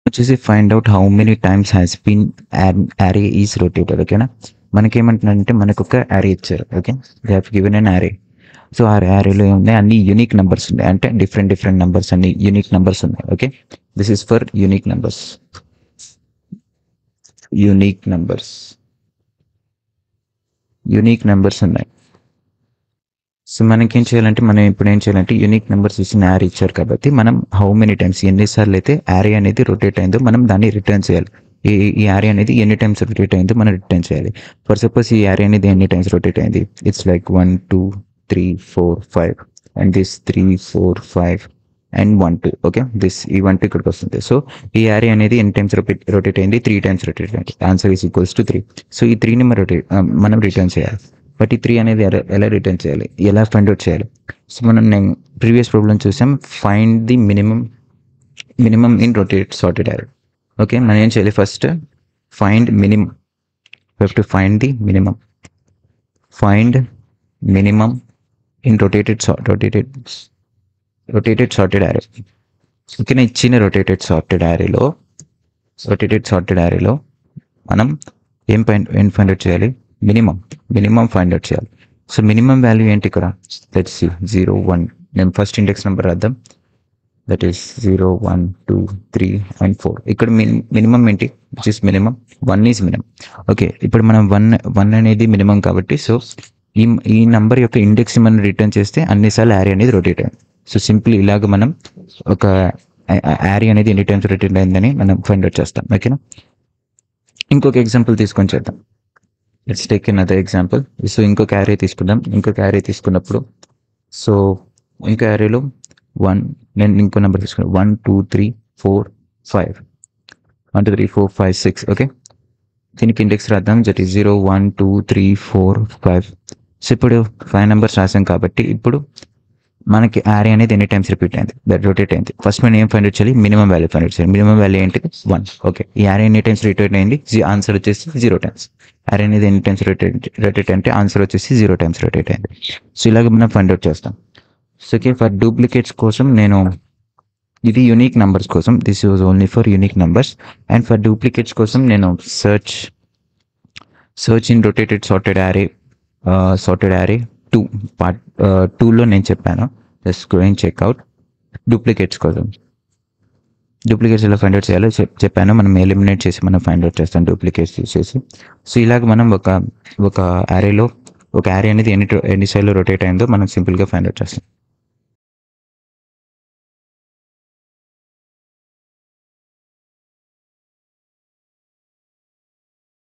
వచ్చేసి find out how many times has been array is rotated. ఓకేనా, మనకేమంటున్నారంటే మనకు ఒక యారే ఇచ్చారు. Okay, they have given an array. So ఆ యారేలో ఉన్నాయి అన్ని యూనిక్ నెంబర్స్ ఉన్నాయి, అంటే డిఫరెంట్ నెంబర్స్, అన్ని యూనిక్ నెంబర్స్ ఉన్నాయి. Okay, this is for unique numbers. Unique numbers ఉన్నాయి. సో మనకేం చేయాలంటే, మనం ఇప్పుడు ఏం చేయాలంటే యూనిక్ నెంబర్స్ ఇచ్చిన యారే ఇచ్చారు కాబట్టి మనం హౌ మెనీ టైమ్స్, ఎన్నిసార్లు అయితే యారే అనేది రొటేట్ అయిందో మనం దాన్ని రిటర్న్ చేయాలి. ఈ యారే అనేది ఎన్ని టైమ్స్ రొటేట్ అయిందో మనం రిటర్న్ చేయాలి. ఫర్ సపోజ్ ఈ యారే అనేది ఎన్ని టైమ్స్ రొటేట్ అయింది, it's like 1 2 3 4 5 and this 3 4 5 and 1 2. Okay, this ఈ 1 2 ఇక్కడికి వస్తుంది. సో ఈ యారే అనేది ఎన్ని టైమ్స్ రొటేట్ అయింది, 3 టైమ్స్ రొటేట్ అయింది. Answer is equals to 3. So ఈ 3ని మనం రిటర్న్ చేయాలి. బట్ ఈ 3 అనేది ఎలా రిటర్న్ చేయాలి, ఎలా ఫైండ్ అవుట్ చేయాలి? సో నేను ప్రీవియస్ ప్రాబ్లం చూసాం, find the minimum in rotate sorted array. Okay, మనం ఏం చేయాలి, first find minimum. You have to find the minimum. Find minimum in rotated sorted array. ఓకేనా, ఇచ్చిన రొటేటెడ్ సార్టెడ్ యారేలో మనం ఏం ఫైండ్ అవుట్ చేయాలి, మినిమం ఫైండ్ అవుట్ చేయాలి. సో మినిమం వాల్యూ ఏంటి ఇక్కడ, లెట్స్ సీ 0 1. నేను ఫస్ట్ ఇండెక్స్ నెంబర్ రాద్దాం, దట్ ఈస్ 0 1 2 3 and 4. ఇక్కడ మినిమం ఏంటి, which is minimum 1 is minimum. Okay, ఇప్పుడు మనం 1 అనేది మినిమం కాబట్టి, సో ఈ నంబర్ యొక్క ఇండెక్స్ మనం రిటర్న్ చేస్తే అన్నిసార్లు యారే అనేది రొటేట్ అయింది. సో సింపుల్ ఇలాగ మనం ఒక యారే అనేది ఎన్ని టైమ్స్ రొటేట్ అయిందని మనం ఫైండ్ అవుట్ చేస్తాం. ఓకేనా, ఇంకొక ఎగ్జాంపుల్ తీసుకొని చేద్దాం. Let's take another example. So ఇంకొక యారే తీసుకుందాం. ఇంకొక యారే తీసుకున్నప్పుడు, సో ఇంకో యారేలో నేను ఇంకో నెంబర్ తీసుకున్నాను, 1 2 3 4 5 1 2 3 4 5 6. ఓకే, దీనికి ఇండెక్స్ రాద్దాం, దట్ ఈస్ 0 1 2 3 4 5. సో ఇప్పుడు 5 నెంబర్స్ రాసాం కాబట్టి ఇప్పుడు మనకి యారే అనేది ఎన్ని టైమ్స్ రొటేట్ అయింది. ఫస్ట్ మనం ఏం ఫైండ్ అవుట్ చేయాలి, మినిమం వాల్యూ ఫైండ్ అవుట్ చేయాలి. మినిమం వాల్యూ ఏంటి, 1. ఓకే, ఈ యారే ఎన్ని టైమ్స్ రొటేట్ అయింది, ఆన్సర్ వచ్చేసి 0 టైమ్స్. యారే అనేది ఎన్ని టైమ్స్ రొటేట్ అంటే ఆన్సర్ వచ్చేసి 0 టైమ్స్ రొటేట్ అయింది. సో ఇలాగ మనం ఫైండ్ అవుట్ చేస్తాం. సో ఓకే, ఫర్ డూప్లికేట్స్ కోసం ఇది యూనిక్ నెంబర్స్ కోసం, this was only for unique numbers. And for duplicates కోసం నేను search in rotated sorted array 2 part 2లో నేను చెప్పాను. Just go and checkout duplicates కోసం. డూప్లికేట్స్ ఎలా ఫైండ్ అవుట్ చేయాలో చెప్పాను. మనం ఎలిమినేట్ చేసి మనం ఫైండ్ అవుట్ చేస్తాం డూప్లికేట్స్ చేసి. సో ఇలాగ మనం ఒక యారే అనేది ఎన్నిసార్లు రొటేట్ అయిందో మనం సింపుల్గా ఫైండ్ అవుట్ చేస్తాం.